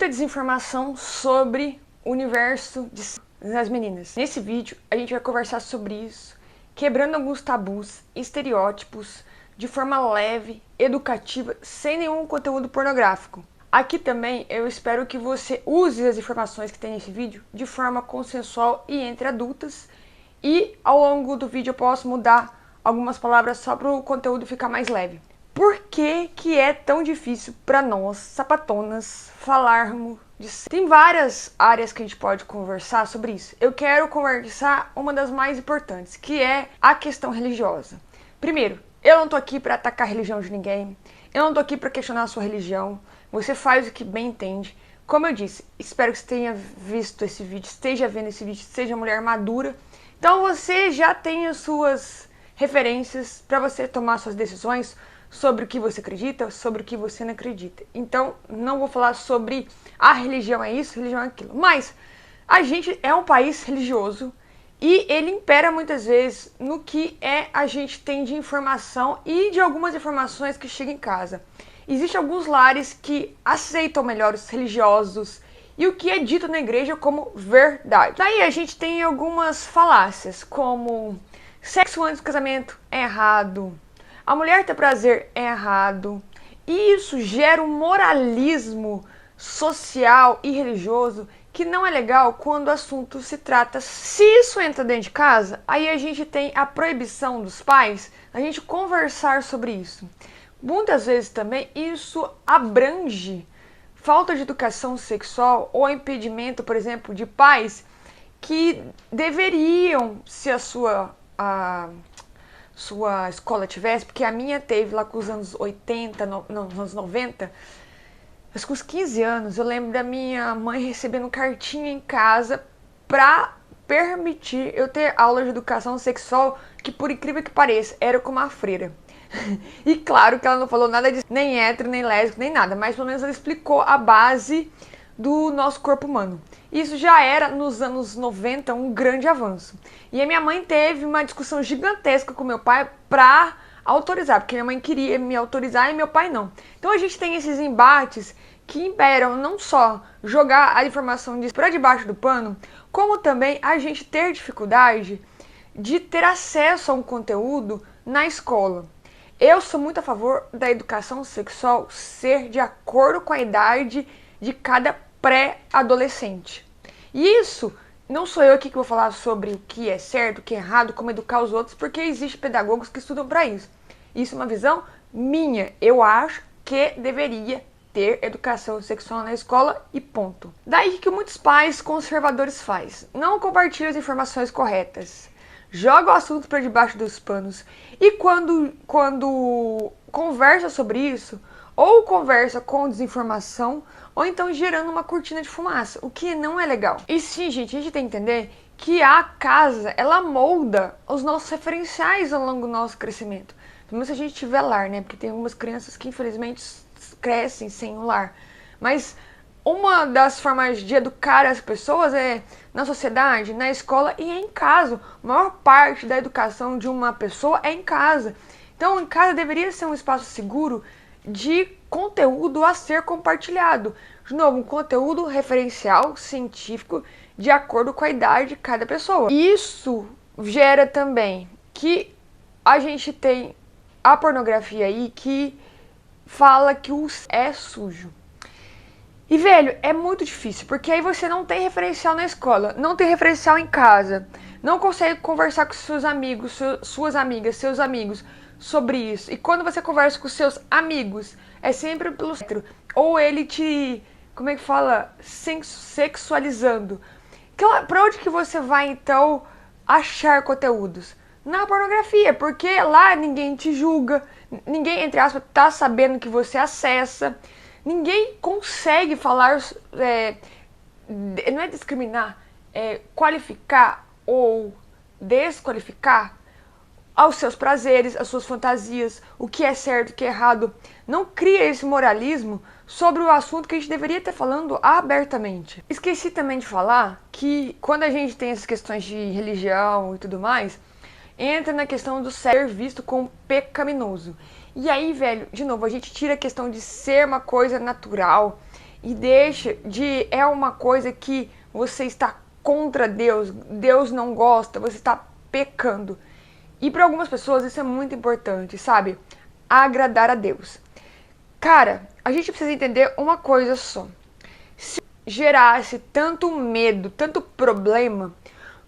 muita desinformação sobre o universo das meninas. Nesse vídeo, a gente vai conversar sobre isso, quebrando alguns tabus, estereótipos, de forma leve, educativa, sem nenhum conteúdo pornográfico. Aqui também eu espero que você use as informações que tem nesse vídeo de forma consensual e entre adultas, e ao longo do vídeo eu posso mudar algumas palavras só para o conteúdo ficar mais leve. Por que é tão difícil para nós, sapatonas, falarmos disso? Tem várias áreas que a gente pode conversar sobre isso. Eu quero conversar uma das mais importantes, que é a questão religiosa. Primeiro, eu não tô aqui para atacar a religião de ninguém. Eu não tô aqui para questionar a sua religião. Você faz o que bem entende. Como eu disse, espero que você tenha visto esse vídeo, esteja vendo esse vídeo, seja mulher madura. Então você já tem as suas referências para você tomar suas decisões sobre o que você acredita, sobre o que você não acredita. Então, não vou falar sobre a religião é isso, religião é aquilo. Mas a gente é um país religioso e ele impera muitas vezes no que a gente tem de informação e de algumas informações que chegam em casa. Existem alguns lares que aceitam melhor os religiosos e o que é dito na igreja como verdade. Daí a gente tem algumas falácias, como sexo antes do casamento é errado, a mulher ter prazer é errado, e isso gera um moralismo social e religioso que não é legal quando o assunto se trata. Se isso entra dentro de casa, aí a gente tem a proibição dos pais a gente conversar sobre isso. Muitas vezes também isso abrange falta de educação sexual ou impedimento, por exemplo, de pais que deveriam, se a sua escola tivesse, porque a minha teve lá com os anos 80, nos anos 90, mas com os 15 anos, eu lembro da minha mãe recebendo cartinha em casa pra permitir eu ter aula de educação sexual, que por incrível que pareça, era com uma freira. E claro que ela não falou nada disso, nem hétero, nem lésbico, nem nada, mas pelo menos ela explicou a base do nosso corpo humano. Isso já era, nos anos 90, um grande avanço. E a minha mãe teve uma discussão gigantesca com meu pai pra autorizar, porque minha mãe queria me autorizar e meu pai não. Então a gente tem esses embates que imperam não só jogar a informação disso pra debaixo do pano, como também a gente ter dificuldade de ter acesso a um conteúdo na escola. Eu sou muito a favor da educação sexual ser de acordo com a idade de cada pré-adolescente. E isso, não sou eu aqui que vou falar sobre o que é certo, o que é errado, como educar os outros, porque existem pedagogos que estudam para isso. Isso é uma visão minha. Eu acho que deveria ter educação sexual na escola e ponto. Daí que muitos pais conservadores fazem? Não compartilham as informações corretas. Joga o assunto para debaixo dos panos. E quando conversa sobre isso, ou conversa com desinformação, ou então gerando uma cortina de fumaça, o que não é legal. E sim, gente, a gente tem que entender que a casa, ela molda os nossos referenciais ao longo do nosso crescimento. Pelo menos se a gente tiver lar, né? Porque tem algumas crianças que infelizmente crescem sem o lar. Mas uma das formas de educar as pessoas é na sociedade, na escola e em casa. A maior parte da educação de uma pessoa é em casa. Então, em casa deveria ser um espaço seguro de conteúdo a ser compartilhado. De novo, um conteúdo referencial, científico, de acordo com a idade de cada pessoa. Isso gera também que a gente tem a pornografia aí que fala que o é sujo. E, velho, é muito difícil, porque aí você não tem referencial na escola, não tem referencial em casa, não consegue conversar com seus amigos, suas amigas, seus amigos sobre isso. E quando você conversa com seus amigos, é sempre pelo centro, ou ele te, como é que fala, sexualizando. Pra onde que você vai, então, achar conteúdos? Na pornografia, porque lá ninguém te julga, ninguém, entre aspas, tá sabendo que você acessa. Ninguém consegue falar, não é discriminar, é qualificar ou desqualificar aos seus prazeres, às suas fantasias, o que é certo, o que é errado. Não cria esse moralismo sobre o assunto que a gente deveria estar falando abertamente. Esqueci também de falar que quando a gente tem essas questões de religião e tudo mais, entra na questão do ser visto como pecaminoso. E aí, velho, de novo, a gente tira a questão de ser uma coisa natural e deixa de é uma coisa que você está contra Deus, Deus não gosta, você está pecando. E para algumas pessoas isso é muito importante, sabe? Agradar a Deus. Cara, a gente precisa entender uma coisa só. Se gerasse tanto medo, tanto problema,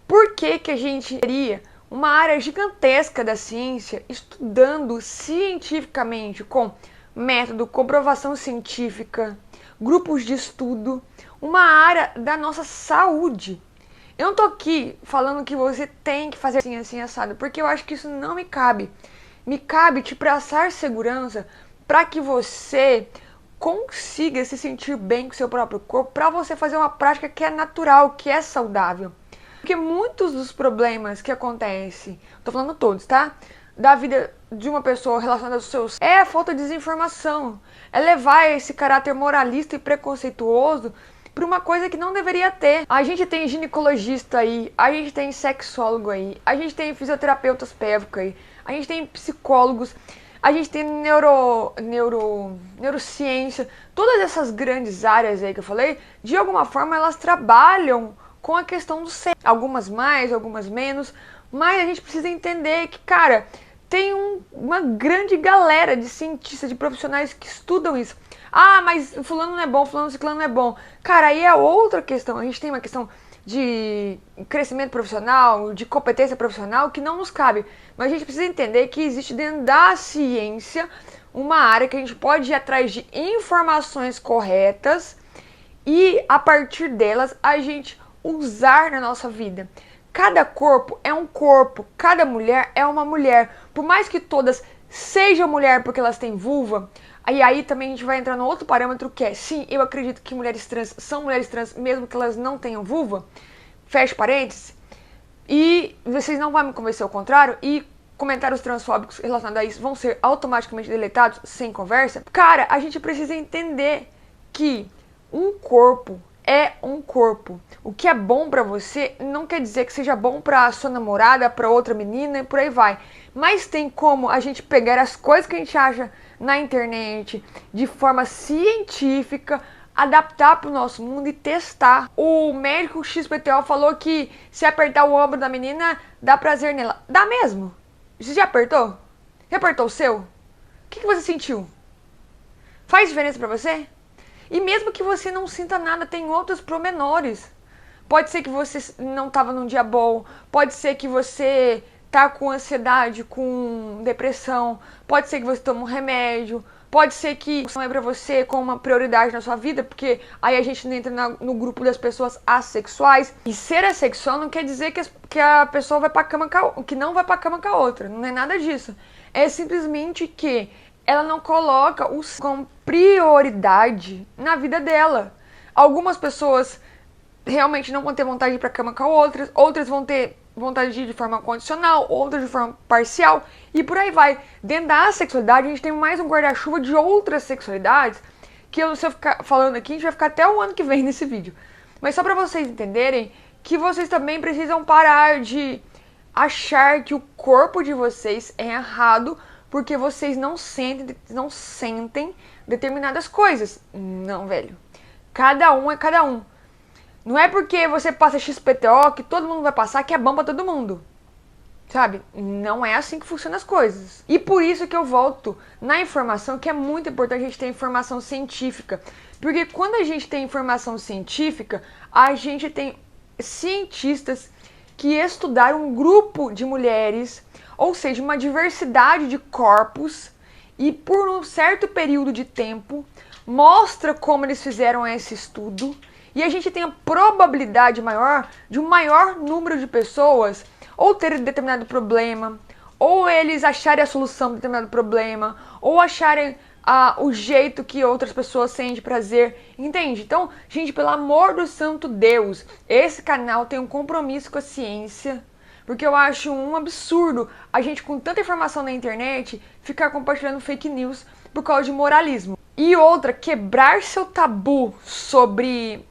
por que que a gente teria uma área gigantesca da ciência estudando cientificamente com método, comprovação científica, grupos de estudo, uma área da nossa saúde? Eu não tô aqui falando que você tem que fazer assim, assim, assado, porque eu acho que isso não me cabe. Me cabe te passar segurança para que você consiga se sentir bem com o seu próprio corpo, para você fazer uma prática que é natural, que é saudável. Porque muitos dos problemas que acontecem, tô falando todos, tá? Da vida de uma pessoa relacionada aos seus é a falta de desinformação, é levar esse caráter moralista e preconceituoso para uma coisa que não deveria ter. A gente tem ginecologista aí, a gente tem sexólogo aí, a gente tem fisioterapeutas pélvicos aí, a gente tem psicólogos, a gente tem neurociência, todas essas grandes áreas aí que eu falei, de alguma forma elas trabalham com a questão do sexo. Algumas mais, algumas menos, mas a gente precisa entender que, cara, tem uma grande galera de cientistas, de profissionais que estudam isso. Ah, mas fulano não é bom, fulano ciclano não é bom. Cara, aí é outra questão. A gente tem uma questão de crescimento profissional, de competência profissional que não nos cabe. Mas a gente precisa entender que existe dentro da ciência uma área que a gente pode ir atrás de informações corretas e a partir delas a gente usar na nossa vida. Cada corpo é um corpo, cada mulher é uma mulher. Por mais que todas sejam mulher porque elas têm vulva, aí também a gente vai entrar no outro parâmetro que é, sim, eu acredito que mulheres trans são mulheres trans mesmo que elas não tenham vulva, fecha parênteses, e vocês não vão me convencer ao contrário, e comentários transfóbicos relacionados a isso vão ser automaticamente deletados sem conversa. Cara, a gente precisa entender que um corpo é um corpo. O que é bom pra você não quer dizer que seja bom pra sua namorada, pra outra menina e por aí vai. Mas tem como a gente pegar as coisas que a gente acha na internet de forma científica, adaptar pro nosso mundo e testar. O médico XPTO falou que se apertar o ombro da menina, dá prazer nela. Dá mesmo? Você já apertou? Já apertou o seu? O que você sentiu? Faz diferença pra você? E mesmo que você não sinta nada, tem outros promenores. Pode ser que você não estava num dia bom, pode ser que você tá com ansiedade, com depressão, pode ser que você toma um remédio, pode ser que isso não é pra você com uma prioridade na sua vida, porque aí a gente entra no grupo das pessoas assexuais. E ser assexual não quer dizer que a pessoa vai pra cama que não vai pra cama com a outra, não é nada disso. É simplesmente que ela não coloca o com prioridade na vida dela. Algumas pessoas realmente não vão ter vontade de ir pra cama com outras, outras vão ter vontade de ir de forma condicional, outras de forma parcial, e por aí vai. Dentro da sexualidade, a gente tem mais um guarda-chuva de outras sexualidades, que se eu ficar falando aqui, a gente vai ficar até o ano que vem nesse vídeo. Mas só pra vocês entenderem que vocês também precisam parar de achar que o corpo de vocês é errado porque vocês não sentem determinadas coisas. Não, velho. Cada um é cada um. Não é porque você passa XPTO que todo mundo vai passar que é bom pra todo mundo. Sabe? Não é assim que funcionam as coisas. E por isso que eu volto na informação, que é muito importante a gente ter informação científica. Porque quando a gente tem informação científica, a gente tem cientistas que estudaram um grupo de mulheres, ou seja, uma diversidade de corpos, e por um certo período de tempo, mostra como eles fizeram esse estudo, e a gente tem a probabilidade maior de um maior número de pessoas ou terem determinado problema, ou eles acharem a solução de determinado problema, ou acharem o jeito que outras pessoas sentem prazer, entende? Então, gente, pelo amor do santo Deus, esse canal tem um compromisso com a ciência, porque eu acho um absurdo a gente, com tanta informação na internet, ficar compartilhando fake news por causa de moralismo. E outra, quebrar seu tabu sobre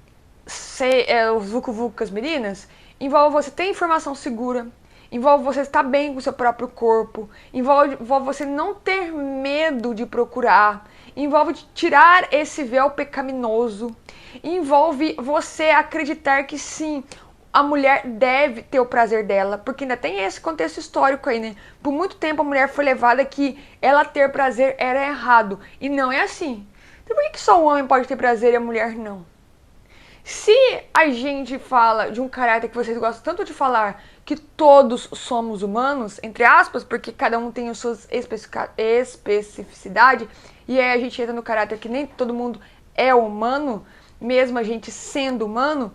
os vucu-vucu com as meninas, envolve você ter informação segura, envolve você estar bem com o seu próprio corpo, envolve você não ter medo de procurar, envolve tirar esse véu pecaminoso, envolve você acreditar que sim, a mulher deve ter o prazer dela, porque ainda tem esse contexto histórico aí, né? Por muito tempo a mulher foi levada que ela ter prazer era errado, e não é assim. Então por que só o homem pode ter prazer e a mulher não? Se a gente fala de um caráter que vocês gostam tanto de falar, que todos somos humanos, entre aspas, porque cada um tem as suas especificidades, e aí a gente entra no caráter que nem todo mundo é humano, mesmo a gente sendo humano.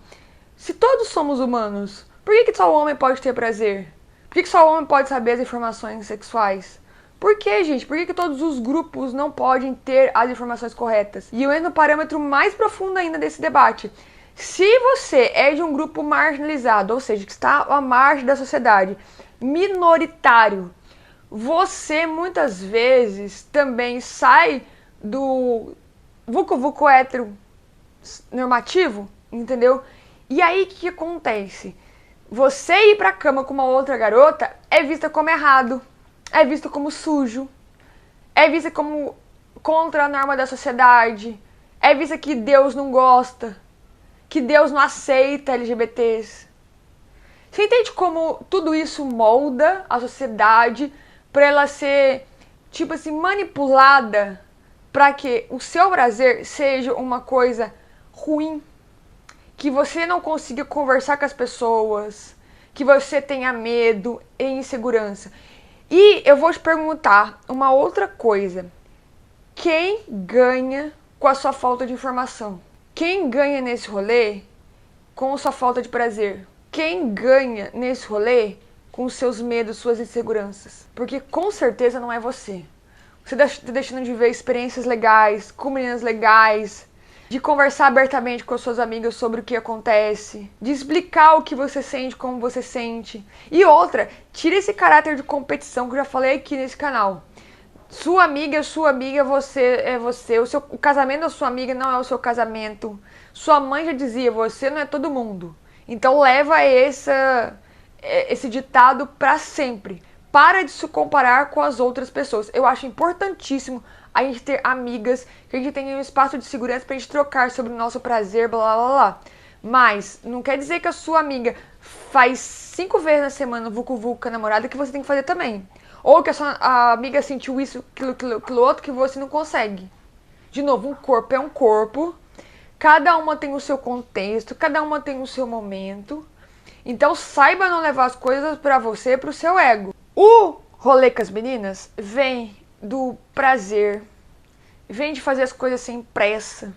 Se todos somos humanos, por que só o homem pode ter prazer? Por que só o homem pode saber as informações sexuais? Por que, gente? Por que todos os grupos não podem ter as informações corretas? E eu entro no parâmetro mais profundo ainda desse debate. Se você é de um grupo marginalizado, ou seja, que está à margem da sociedade, minoritário, você muitas vezes também sai do vucu-vucu hétero normativo, entendeu? E aí o que acontece? Você ir pra cama com uma outra garota é vista como errado, é visto como sujo, é vista como contra a norma da sociedade, é vista que Deus não gosta, que Deus não aceita LGBTs. Você entende como tudo isso molda a sociedade para ela ser, tipo assim, manipulada para que o seu prazer seja uma coisa ruim, que você não consiga conversar com as pessoas, que você tenha medo e insegurança. E eu vou te perguntar uma outra coisa. Quem ganha com a sua falta de informação? Quem ganha nesse rolê com a sua falta de prazer? Quem ganha nesse rolê com os seus medos, suas inseguranças? Porque com certeza não é você. Você está deixando de ver experiências legais, com meninas legais, de conversar abertamente com as suas amigas sobre o que acontece, de explicar o que você sente, como você sente. E outra, tira esse caráter de competição que eu já falei aqui nesse canal. Sua amiga, você é você. O casamento da sua amiga não é o seu casamento. Sua mãe já dizia, você não é todo mundo. Então leva esse ditado pra sempre. Para de se comparar com as outras pessoas. Eu acho importantíssimo a gente ter amigas, que a gente tenha um espaço de segurança pra gente trocar sobre o nosso prazer, blá blá blá. Mas não quer dizer que a sua amiga faz 5 vezes na semana vucu-vucu com a namorada que você tem que fazer também. Ou que a amiga sentiu isso, aquilo outro que você não consegue. De novo, um corpo é um corpo. Cada uma tem o seu contexto, cada uma tem o seu momento. Então saiba não levar as coisas pra você e pro seu ego. O rolê com as meninas vem do prazer, vem de fazer as coisas sem pressa,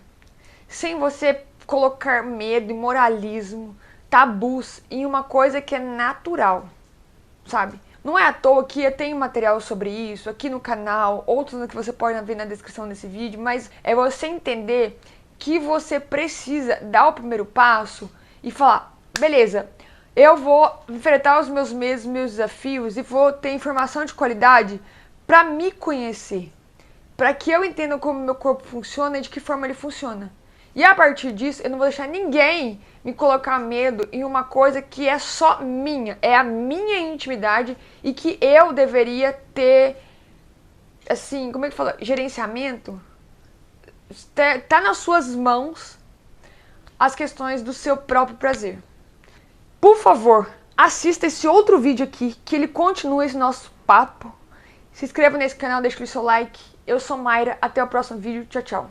sem você colocar medo e moralismo, tabus em uma coisa que é natural, sabe? Não é à toa que eu tenho material sobre isso aqui no canal, outros que você pode ver na descrição desse vídeo, mas é você entender que você precisa dar o primeiro passo e falar, beleza, eu vou enfrentar os meus medos, meus desafios e vou ter informação de qualidade para me conhecer, para que eu entenda como meu corpo funciona e de que forma ele funciona. E a partir disso, eu não vou deixar ninguém me colocar medo em uma coisa que é só minha, é a minha intimidade e que eu deveria ter, assim, como é que fala? Gerenciamento? Tá nas suas mãos as questões do seu próprio prazer. Por favor, assista esse outro vídeo aqui, que ele continua esse nosso papo. Se inscreva nesse canal, deixe o seu like. Eu sou Mayra, até o próximo vídeo. Tchau, tchau.